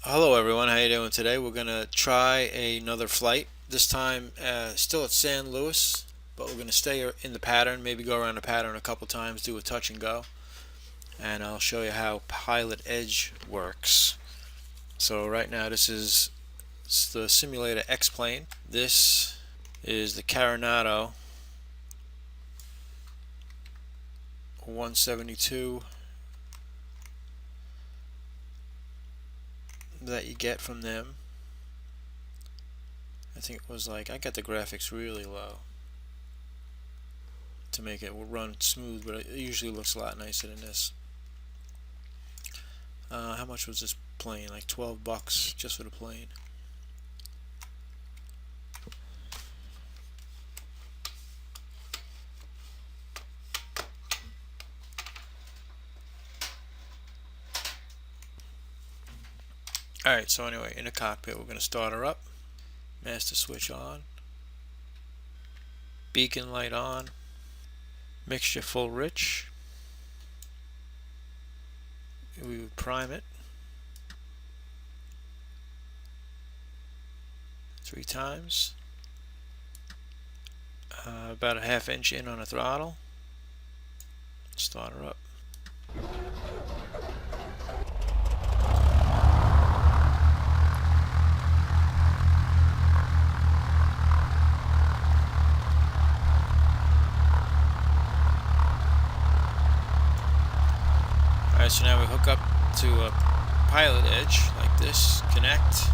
Hello everyone, how you doing today? We're gonna try another flight. This time still at San Luis, but we're gonna stay in the pattern, maybe go around the pattern a couple times, do a touch and go, and I'll show you how PilotEdge works. So right now it's the simulator X-plane. This is the Coronado 172 that you get from them. I think it was I got the graphics really low to make it run smooth, but it usually looks a lot nicer than this. How much was this plane? Like $12 just for the plane. Alright, so anyway, in the cockpit we're going to start her up. Master switch on. Beacon light on. Mixture full rich. We would prime it 3 times. About a ½ inch in on the throttle. Start her up. Alright, so now we hook up to a PilotEdge like this, connect.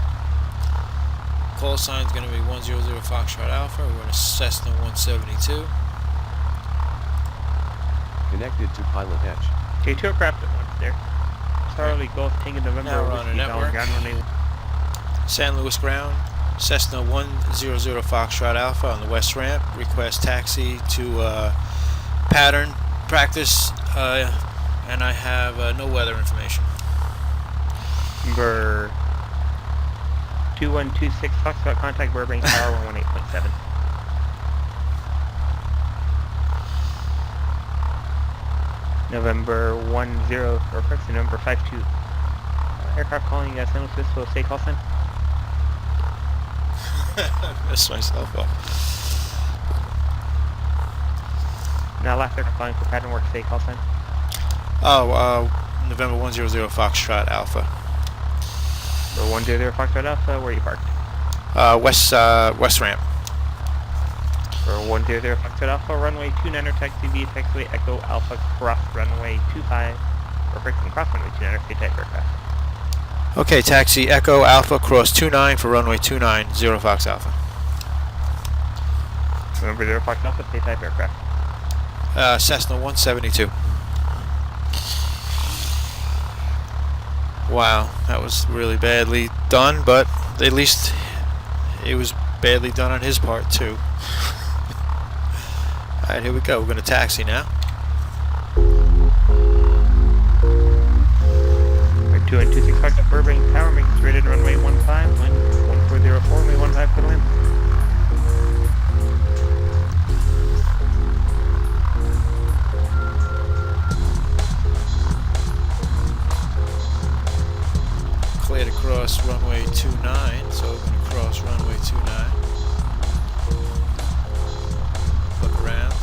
Call sign is going to be 100 Foxtrot Alpha. We're in a Cessna 172. Connected to PilotEdge. Okay, 2 aircraft at once there. Charlie Golf Tango November. Now we're on a network. San Luis ground. Cessna 100 Foxtrot Alpha on the west ramp. Request taxi to pattern practice. And I have no weather information. Number 2126 Foxtrot, contact Burbank Tower 118.7. November 10, or correction, November 52. Aircraft calling San Luis Obispo, say call sign. I messed myself up. Now last aircraft calling for pattern work, say call sign. November 100 Foxtrot Alpha. Or 100 Foxtrot Alpha, where are you parked? West ramp. For 100 Foxtrot Alpha, runway 29 taxi via taxiway Echo Alpha cross runway 25, or correction, cross runway 29 state type aircraft. Okay, taxi Echo Alpha cross 29 for runway 29, 0 Fox Alpha. November 0 Fox Alpha, state type aircraft. Cessna 172. Wow, that was really badly done, but at least it was badly done on his part too. Alright, here we go. We're going to taxi now. 2126 Fox at Burbank Tower, make it straight in runway 15, wind 1404, runway 15 for the land. Clear to cross runway 29, so we're going to cross runway 29. Look around.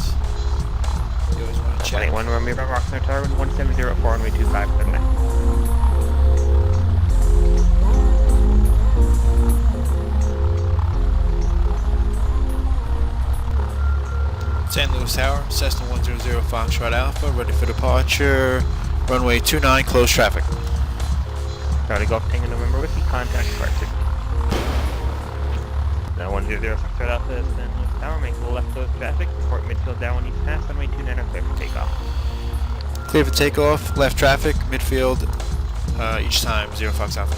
You always want to check. 181 runway about Rockner Tower, 1704, runway 25 for the land. San Luis Tower, Cessna 100 Foxtrot Alpha, ready for departure. Runway 29, close traffic. Charlie Golf Tango November Whiskey, contact departure. Now 100 Foxtrot Alpha, San Luis Tower, make the left close traffic, report midfield down east pass, runway 29 are clear for takeoff. Clear for takeoff, left traffic, midfield, each time, 0 Fox Alpha.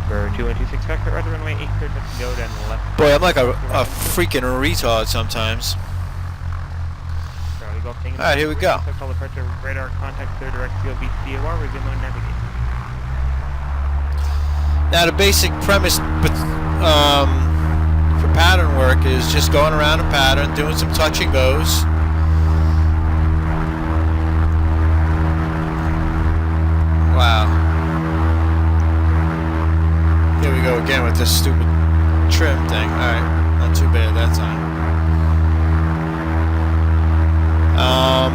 For 2126 Foxtrot, right runway 8 clear to go down the left. Boy, I'm like a freaking retard sometimes. Alright, here we go. Call departure, radar contact clear direct field BCOR, resume on navigation. Now the basic premise for pattern work is just going around a pattern, doing some touch and goes, with this stupid trim thing. Alright, not too bad that time.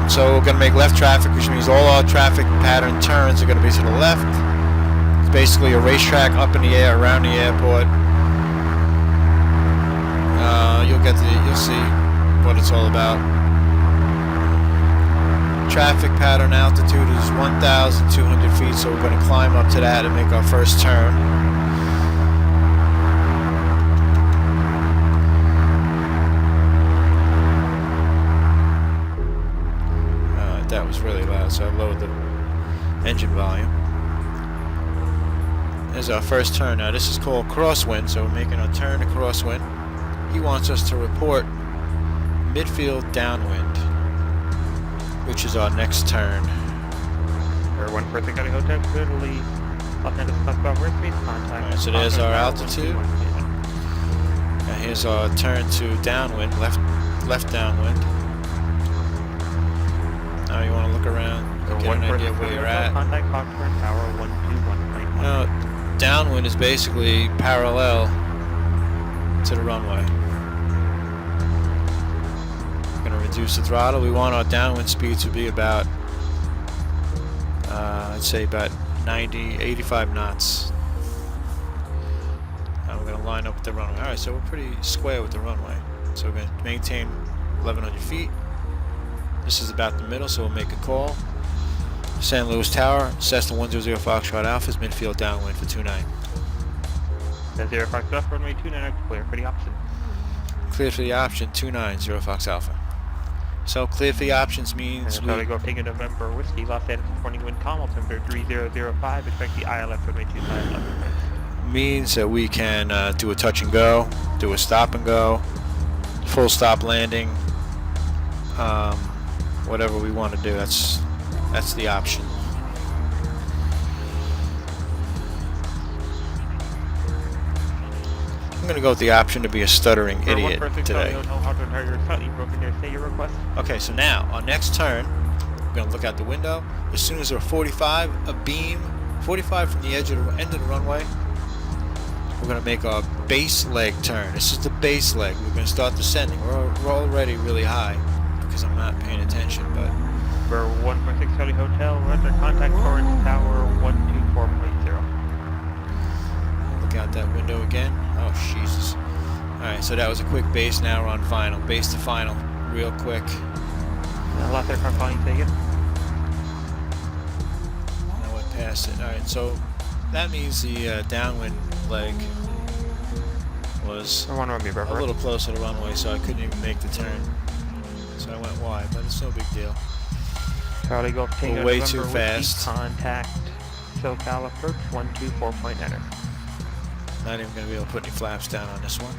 So we're going to make left traffic, which means all our traffic pattern turns are going to be to the left. It's basically a racetrack up in the air around the airport. You'll see what it's all about. Traffic pattern altitude is 1,200 feet, so we're going to climb up to that and make our first turn. That was really loud, so I lowered the engine volume. There's our first turn. Now this is called crosswind, so we're making a turn to crosswind. He wants us to report midfield downwind, which is our next turn. For 1 County Hotel, clearly left-handed southbound rear speed, contact. Alright, so there's our altitude. And here's our turn to downwind, left downwind. Now you want to look around, get an idea where you're at. Contact Foxtrot Tower 121.1. Now, downwind is basically parallel to the runway. We're going to reduce the throttle. We want our downwind speed to be about, I'd say about 90, 85 knots. And we're going to line up with the runway. Alright, so we're pretty square with the runway. So we're going to maintain 1,100 feet. This is about the middle, so we'll make a call. San Luis Tower, Cessna 100 Foxtrot Alpha is midfield downwind for 29. That's 0 Fox Alpha, runway 29, clear for the option. Cleared for the option, 29, Fox Alpha. So cleared for the options means we go taking November Whiskey, Los Angeles morning wind calm, altimeter 3005, expect the ILS runway 29 left. Means that we can do a touch and go, do a stop and go, full stop landing, whatever we want to do. That's the option. I'm going to go with the option to be a stuttering idiot today. Okay, so now, our next turn, we're going to look out the window. As soon as we're 45, a beam, 45 from the edge of the end of the runway, we're going to make our base leg turn. This is the base leg. We're going to start descending. We're already really high because I'm not paying attention, but... For 1.6 Charlie Hotel, we're under contact Torrance Tower 124.0. Look out that window again. Oh, Jesus. Alright, so that was a quick base. Now we're on final. Base to final. Real quick. Left aircraft calling, take it. I went past it. Alright, so that means the downwind leg was a little closer to the runway, so I couldn't even make the turn. So I went wide, but it's no big deal. Charlie Golf Tango, way too fast. Contact SoCal approach 124.9. Not even going to be able to put any flaps down on this one.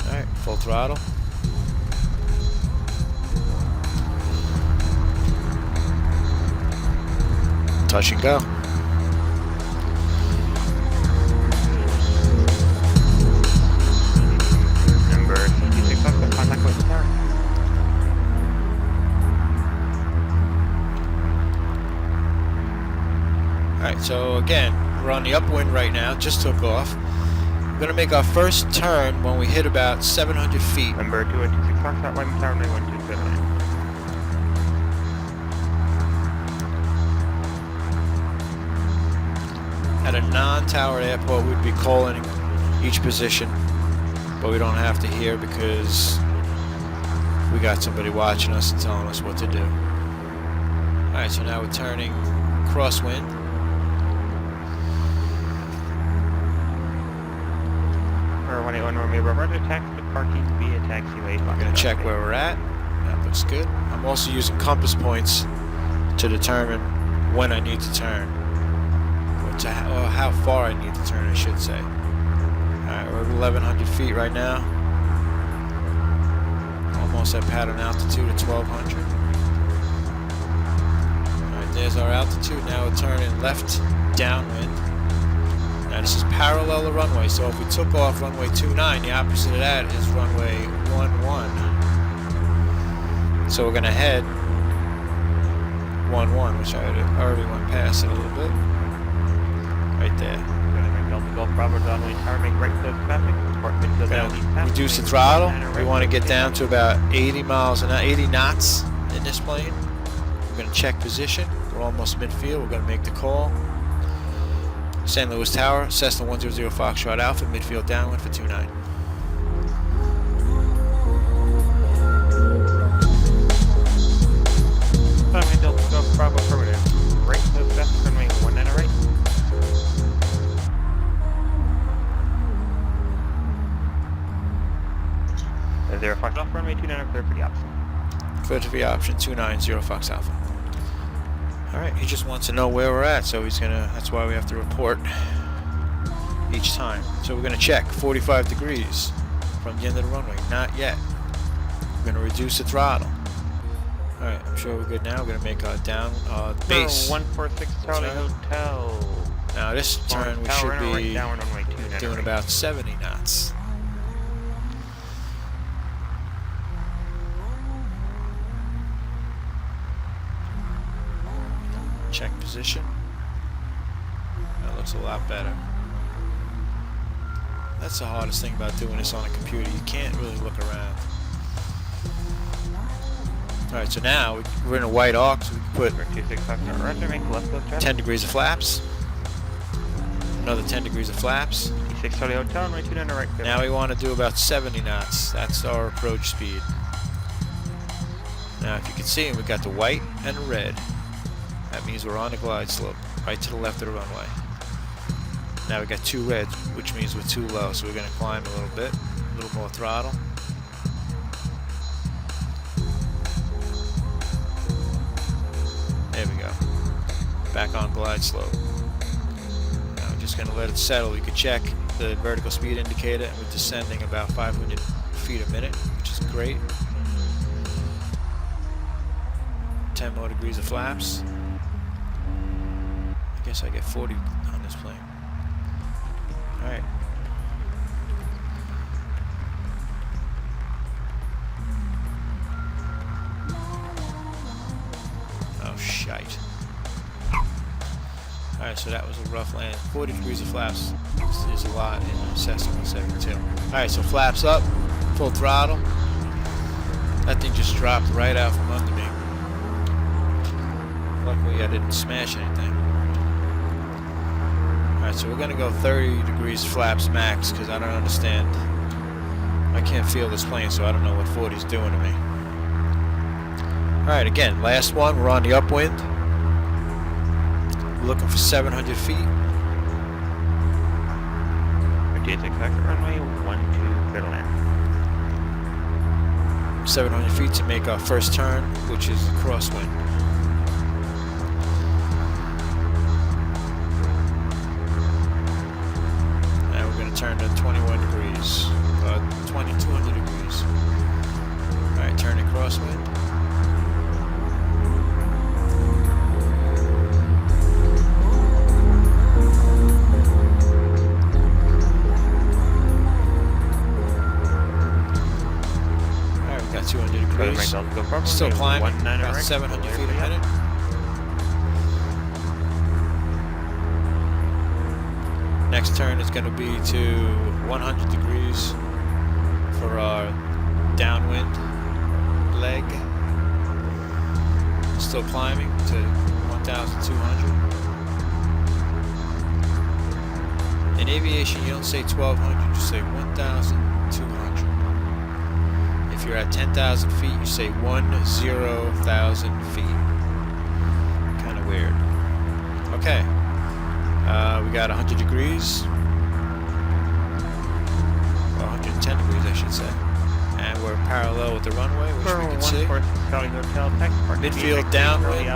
Alright, full throttle. Touch and go. Alright, so again, we're on the upwind right now, just took off. We're going to make our first turn when we hit about 700 feet. Number 2126 Foxtrot, Wyman Tower 91279. At a non-towered airport, we'd be calling each position, but we don't have to hear because we got somebody watching us and telling us what to do. Alright, so now we're turning crosswind. Or 181 Romeo Bravo, taxi parking via taxiway. We're going to check where we're at. That looks good. I'm also using compass points to determine when I need to turn. Or how far I need to turn, I should say. Alright, we're at 1,100 feet right now. Almost at pattern altitude at 1,200. Alright, there's our altitude. Now we're turning left downwind. Now this is parallel to runway, so if we took off runway 29, the opposite of that is runway 11. So we're going to head 1-1, which I already went past it a little bit. Right there. Gonna make Delta Golf Bravo runway tower, make right close traffic. Report midfield down east path. Reduce the Runway throttle. 19 We right, want to get close down to takeoff. about 80 miles an hour, 80 knots in this plane. We're going to check position. We're almost midfield. We're going to make the call. San Luis Tower, Cessna 100 Foxtrot Alpha, midfield downwind for 29. Runway Delta Golf Bravo affirmative. Right close traffic, runway 19 right. Zero Fox Alpha, runway 29 clear for the option. Clear to the option 290 Fox Alpha. Alright, he just wants to know where we're at, so he's gonna, that's why we have to report each time. So we're gonna check 45 degrees from the end of the runway. Not yet. We're gonna reduce the throttle. Alright, I'm sure we're good now. We're gonna make a down base. 146 Charlie Right. Hotel. Now this turn we Tower should right, be downwind runway 29 doing right. about 70 knots. Check position. That looks a lot better. That's the hardest thing about doing this on a computer. You can't really look around. Alright, so now we're in a white arc, so we can put 26 Foxtrot Roger, make left close traffic. 10 degrees of flaps. Another 10 degrees of flaps. 26 Charlie Hotel, runway 29 right. clear. Now we want to do about 70 knots. That's our approach speed. Now if you can see, we got the white and the red. That means we're on the glide slope, right to the left of the runway. Now we got two reds, which means we're too low, so we're going to climb a little bit, a little more throttle. There we go. Back on glide slope. Now we're just going to let it settle. You can check the vertical speed indicator, and we're descending about 500 feet a minute, which is great. 10 more degrees of flaps. I guess I get 40 on this plane. Alright. Oh, shite. Alright, so that was a rough land. 40 degrees of flaps is a lot in a Cessna 172. Alright, so flaps up, full throttle. That thing just dropped right out from under me. Luckily I didn't smash anything. Alright, so we're going to go 30 degrees flaps max because I don't understand. I can't feel this plane, so I don't know what 40 is doing to me. Alright, again, last one. We're on the upwind. We're looking for 700 feet. 56 Foxtrot runway 12 clear to land. 700 feet to make our first turn, which is the crosswind. Turn to 21 degrees, 200 degrees. Alright, turning crosswind. Alright, we got 200 degrees. Still climbing, about 700 feet a minute. Next turn is going to be to 100 degrees for our downwind leg. Still climbing to 1,200. In aviation, you don't say 1,200, you say 1,200. If you're at 10,000 feet, you say 10,000 feet. Kind of weird. Okay. We got 100 degrees, or 110 degrees I should say, and we're parallel with the runway, which we can see. Midfield downwind,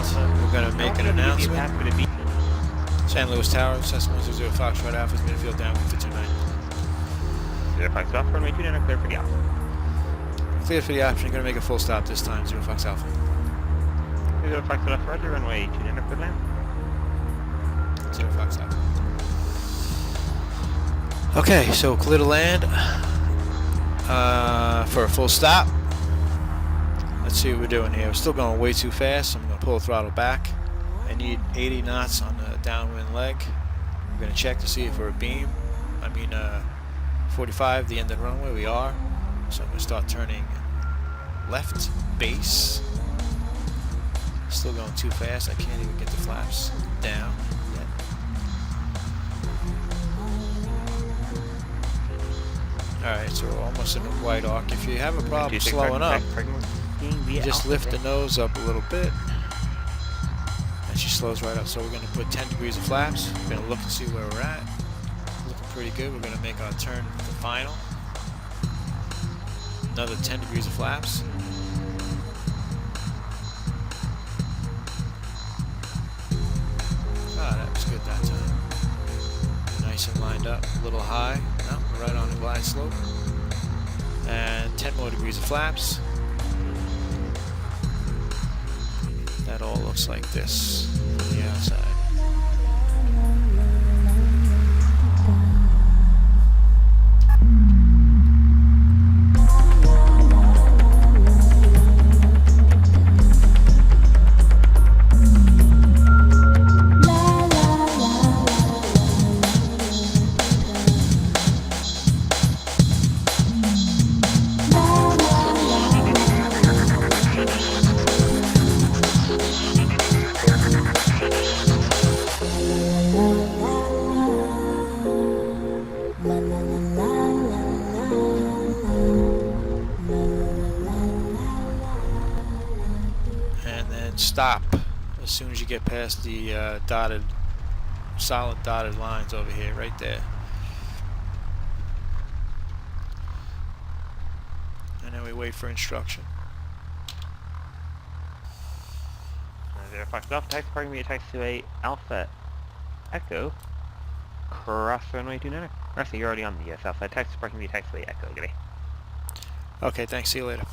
we're going to make an announcement. San Luis Tower, Cessna 100 Foxtrot Alpha, midfield downwind for 29. 0 Fox Alpha, runway 29 clear for the option. Clear for the option, you're going to make a full stop this time, 0 Fox Alpha. 0 Fox Alpha, Roger, runway 29 clear land. 0 Fox Alpha. Okay, so clear to land for a full stop. Let's see what we're doing here. We're still going way too fast. I'm going pull the throttle back. I need 80 knots on the downwind leg. I'm going to check to see if we're abeam. 45, the end of the runway, we are. So I'm going to start turning left base. Still going too fast. I can't even get the flaps down yet. Alright, so we're almost in a white arc. If you have a problem slowing up, you just lift the nose up a little bit and she slows right up. So we're going to put 10 degrees of flaps. We're going to look and see where we're at. Looking pretty good. We're going to make our turn to final. Another 10 degrees of flaps. Ah, that was good that time. Nice and lined up. A little high. No, we're right on the glide slope. And 10 more degrees of flaps. That all looks like this from the outside. And then stop as soon as you get past the solid dotted lines over here, right there. And then we wait for instruction. 05 Golf, taxi parking me taxiway Alpha Echo, cross runway 29. Actually, you're already on the south side. Taxi parking me taxiway Echo, g'day. Okay, thanks. See you later.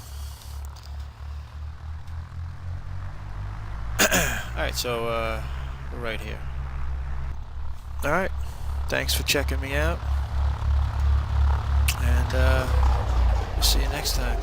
Alright, so we're right here. Alright, thanks for checking me out. And we'll see you next time.